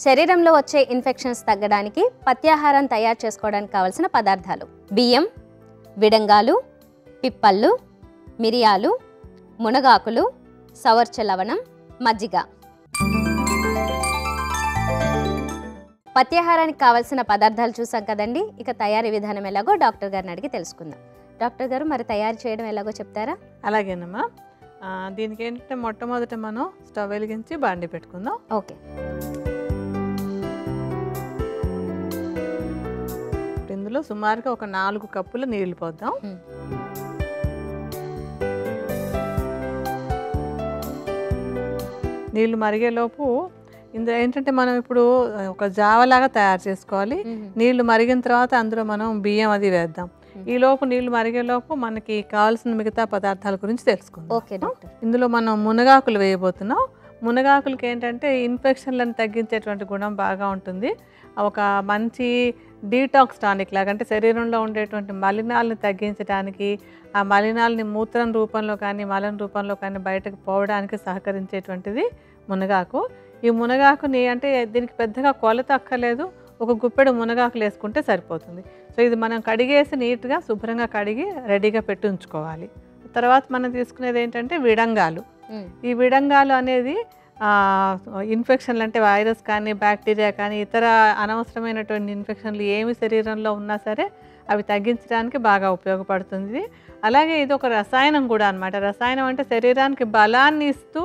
శరీరంలో వచ్చే ఇన్ఫెక్షన్స్ తగ్గడానికి పత్యాహారం తయారు చేసుకోవడానికి కావాల్సిన పదార్థాలు: బియ్యం, విడంగాలు, పిప్పళ్ళు, మిరియాలు, మునగాకులు, సవర్చ లవణం, మజ్జిగ. పత్యాహారానికి కావాల్సిన పదార్థాలు చూసాం కదండి. ఇక తయారీ విధానం ఎలాగో డాక్టర్ గారిని అడిగి తెలుసుకుందాం. డాక్టర్ గారు, మరి తయారు చేయడం ఎలాగో చెప్తారా? అలాగేనమ్మా. దీనికి ఏంటంటే మొట్టమొదట మనం స్టవ్ వెలిగించి బాండి పెట్టుకుందాం. ఓకే. ఇందులో సుమారుగా ఒక 4 కప్పుల నీళ్లు పోద్దాం. నీళ్లు మరిగేలోపు ఇందులో ఏంటంటే మనం ఇప్పుడు ఒక జావలాగా తయారు చేసుకోవాలి. నీళ్లు మరిగిన తర్వాత అందులో మనం బియ్యం అది వేద్దాం. ఈ లోపు నీళ్లు మరిగేలోపు మనకి కావాల్సిన మిగతా పదార్థాల గురించి తెలుసుకుందాం. Okay doctor. ఇందులో మనం మునగాకులు వేయబోతున్నాం. మునగాకులకి ఏంటంటే ఇన్ఫెక్షన్లను తగ్గించేటువంటి గుణం బాగా ఉంటుంది. ఒక మంచి డీటాక్స్ టానిక్ లాగా, అంటే శరీరంలో ఉండేటువంటి మలినాలను తగ్గించడానికి, ఆ మలినాలని మూత్రం రూపంలో కానీ మలం రూపంలో కానీ బయటకు పోవడానికి సహకరించేటువంటిది మునగాకు. ఈ మునగాకుని అంటే దీనికి పెద్దగా కొలత అక్కర్లేదు, ఒక గుప్పెడు మునగాకులు వేసుకుంటే సరిపోతుంది. సో ఇది మనం కడిగేసి నీట్గా శుభ్రంగా కడిగి రెడీగా పెట్టి ఉంచుకోవాలి. తర్వాత మనం తీసుకునేది ఏంటంటే విడంగాలు. ఈ విడంగాలు అనేది ఇన్ఫెక్షన్లు అంటే వైరస్ కానీ బ్యాక్టీరియా కానీ ఇతర అనవసరమైనటువంటి ఇన్ఫెక్షన్లు ఏమి శరీరంలో ఉన్నా సరే అవి తగ్గించడానికి బాగా ఉపయోగపడుతుంది. అలాగే ఇది ఒక రసాయనం కూడా అనమాట. రసాయనం అంటే శరీరానికి బలాన్ని ఇస్తూ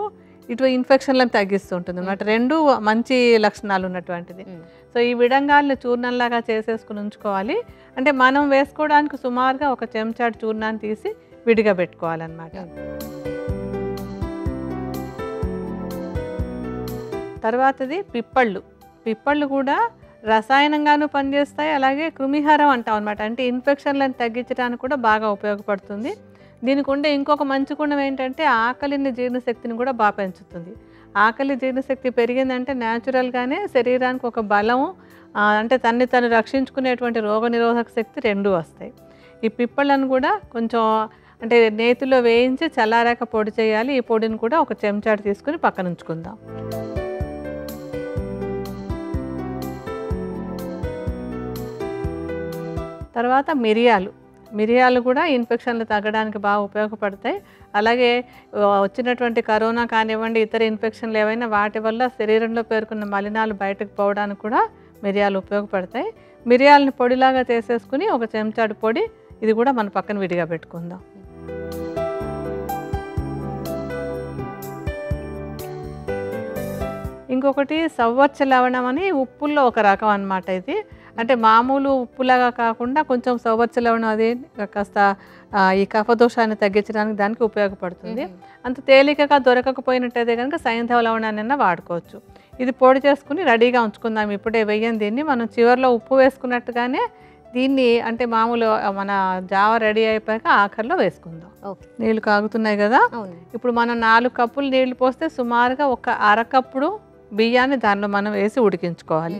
ఇటు ఇన్ఫెక్షన్లను తగ్గిస్తూ ఉంటుంది అనమాట. రెండు మంచి లక్షణాలు ఉన్నటువంటిది. సో ఈ విడంగాలను చూర్ణంలాగా చేసేసుకుని ఉంచుకోవాలి. అంటే మనం వేసుకోవడానికి సుమారుగా ఒక చెంచాడు చూర్ణాన్ని తీసి విడిగా పెట్టుకోవాలన్నమాట. తర్వాతది పిప్పళ్ళు. పిప్పళ్ళు కూడా రసాయనంగానూ పనిచేస్తాయి, అలాగే కృమిహారం అంటాం అనమాట. అంటే ఇన్ఫెక్షన్లను తగ్గించడానికి కూడా బాగా ఉపయోగపడుతుంది. దీనికి ఉండే ఇంకొక మంచి గుణం ఏంటంటే ఆకలిని జీర్ణశక్తిని కూడా బాగా పెంచుతుంది. ఆకలి జీర్ణశక్తి పెరిగిందంటే న్యాచురల్గానే శరీరానికి ఒక బలం, అంటే తన్ని తను రక్షించుకునేటువంటి రోగనిరోధక శక్తి రెండూ వస్తాయి. ఈ పిప్పళ్ళను కూడా కొంచెం అంటే నేతిలో వేయించి చల్లారాక పొడి చేయాలి. ఈ పొడిని కూడా ఒక చెంచాడు తీసుకుని పక్కన ఉంచుకుందాం. తర్వాత మిరియాలు కూడా ఇన్ఫెక్షన్లు తగ్గడానికి బాగా ఉపయోగపడతాయి. అలాగే వచ్చినటువంటి కరోనా కానివ్వండి, ఇతర ఇన్ఫెక్షన్లు ఏవైనా వాటి వల్ల శరీరంలో పేరుకున్న మలినాలు బయటకు పోవడానికి కూడా మిరియాలు ఉపయోగపడతాయి. మిరియాలని పొడిలాగా చేసేసుకుని ఒక చెంచాడు పొడి, ఇది కూడా మన పక్కన విడిగా పెట్టుకుందాం. ఇంకొకటి సవ్వర్చ లవణం అని ఉప్పుల్లో ఒక రకం అన్నమాట. ఇది అంటే మామూలు ఉప్పులాగా కాకుండా కొంచెం సవ్వర్చ లవణం, అది కాస్త ఈ కఫదోషాన్ని తగ్గించడానికి దానికి ఉపయోగపడుతుంది. అంత తేలికగా దొరకకపోయినట్టయితే కనుక సైంధవ లవణాన్ని వాడుకోవచ్చు. ఇది పొడి చేసుకుని రెడీగా ఉంచుకుందాం. ఇప్పుడే వెయ్యం దీన్ని. మనం చివరిలో ఉప్పు వేసుకున్నట్టుగానే దీన్ని అంటే మామూలు మన జావ రెడీ అయిపోయాక ఆఖరిలో వేసుకుందాం. నీళ్ళు కాగుతున్నాయి కదా. ఇప్పుడు మనం 4 కప్పులు నీళ్లు పోస్తే సుమారుగా ఒక అరకప్పుడు బియ్యాన్ని దానిలో మనం వేసి ఉడికించుకోవాలి.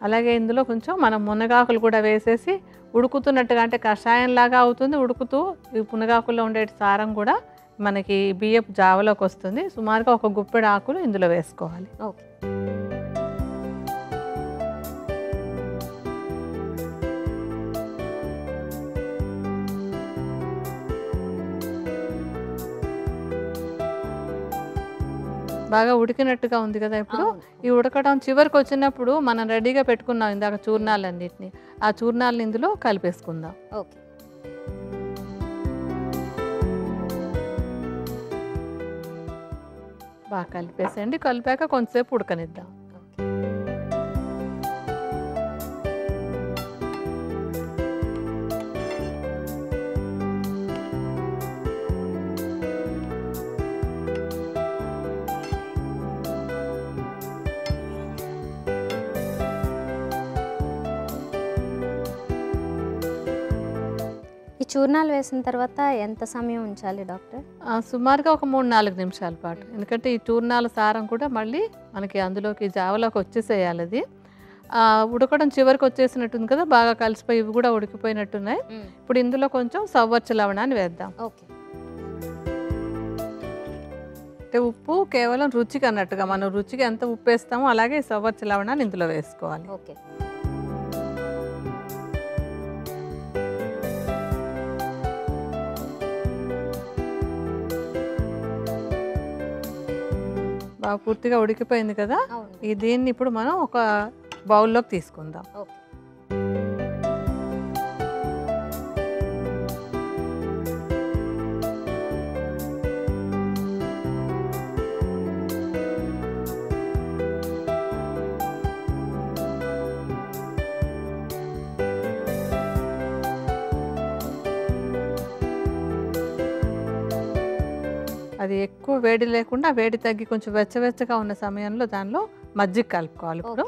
అలాగే ఇందులో కొంచెం మనం మునగాకులు కూడా వేసేసి ఉడుకుతున్నట్టుగా, అంటే కషాయంలాగా అవుతుంది. ఉడుకుతూ ఈ మునగాకుల్లో ఉండే సారం కూడా మనకి బియ్యపు జావలోకి వస్తుంది. సుమారుగా ఒక గుప్పెడు ఆకులు ఇందులో వేసుకోవాలి. ఓకే. బాగా ఉడికినట్టుగా ఉంది కదా. ఇప్పుడు ఈ ఉడకడం చివరికి వచ్చినప్పుడు మనం రెడీగా పెట్టుకున్నాం ఇందాక చూర్ణాలన్నిటిని, ఆ చూర్ణాలను ఇందులో కలిపేసుకుందాం. ఓకే. బాగా కలిపేసేయండి. కలిపాక కొంతసేపు ఉడకనిద్దాం. ఈ చూర్ణాలు వేసిన తర్వాత ఎంత సమయం ఉంచాలి డాక్టర్? సుమారుగా ఒక 3-4 నిమిషాల పాటు. ఎందుకంటే ఈ చూర్ణాల సారం కూడా మళ్ళీ మనకి అందులోకి జావలోకి వచ్చేసేయాలి. అది ఉడకడం చివరికి వచ్చేసినట్టుంది కదా, బాగా కలిసిపోయి ఇవి కూడా ఉడికిపోయినట్టున్నాయి. ఇప్పుడు ఇందులో కొంచెం సవ్వర్చ లవణాన్ని వేద్దాం. ఓకే. అంటే ఉప్పు కేవలం రుచికి అన్నట్టుగా, మనం రుచికి ఎంత ఉప్పు వేస్తామో అలాగే సవర్చి లవణాలు ఇందులో వేసుకోవాలి. ఓకే. బాగా పూర్తిగా ఉడికిపోయింది కదా. అవును. దీన్ని ఇప్పుడు మనం ఒక బౌల్లోకి తీసుకుందాం. ఓకే. అది ఎక్కువ వేడి లేకుండా, వేడి తగ్గి కొంచెం వెచ్చవెచ్చగా ఉన్న సమయంలో దానిలో మజ్జిగ కలుపుకోవాలి. ఇప్పుడు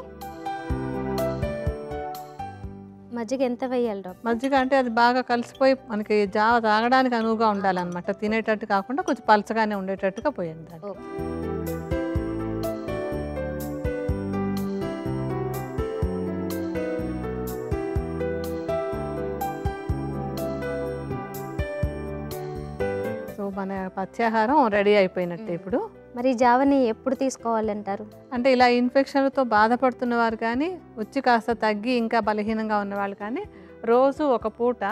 మజ్జిగ ఎంత వేయాలి డాక్టర్? మజ్జిగ అంటే అది బాగా కలిసిపోయి మనకి జావ తాగడానికి అనువుగా ఉండాలన్నమాట. తినేటట్టు కాకుండా కొంచెం పలచగానే ఉండేటట్టుగా పోయండి దాన్ని. ఓకే. సో మన పత్యాహారం రెడీ అయిపోయినట్టే ఇప్పుడు. మరి ఈ జావని ఎప్పుడు తీసుకోవాలంటారు? అంటే ఇలా ఇన్ఫెక్షన్లతో బాధపడుతున్న వారు కానీ, వచ్చి కాస్త తగ్గి ఇంకా బలహీనంగా ఉన్నవాళ్ళు కానీ రోజు ఒక పూట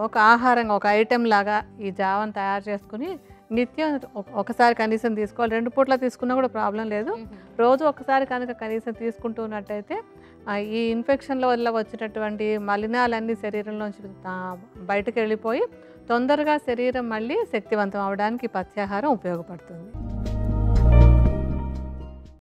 ఒక ఆహారంగా, ఒక ఐటెం లాగా ఈ జావను తయారు చేసుకుని నిత్యం ఒకసారి కనీసం తీసుకోవాలి. 2 పూట్ల తీసుకున్నా కూడా ప్రాబ్లం లేదు. రోజు ఒకసారి కనుక కనీసం తీసుకుంటున్నట్టయితే ఈ ఇన్ఫెక్షన్ల వల్ల వచ్చినటువంటి మలినాలన్నీ శరీరంలోంచి బయటకు వెళ్ళిపోయి తొందరగా శరీరం మళ్ళీ శక్తివంతం అవడానికి పత్యాహారం ఉపయోగపడుతుంది.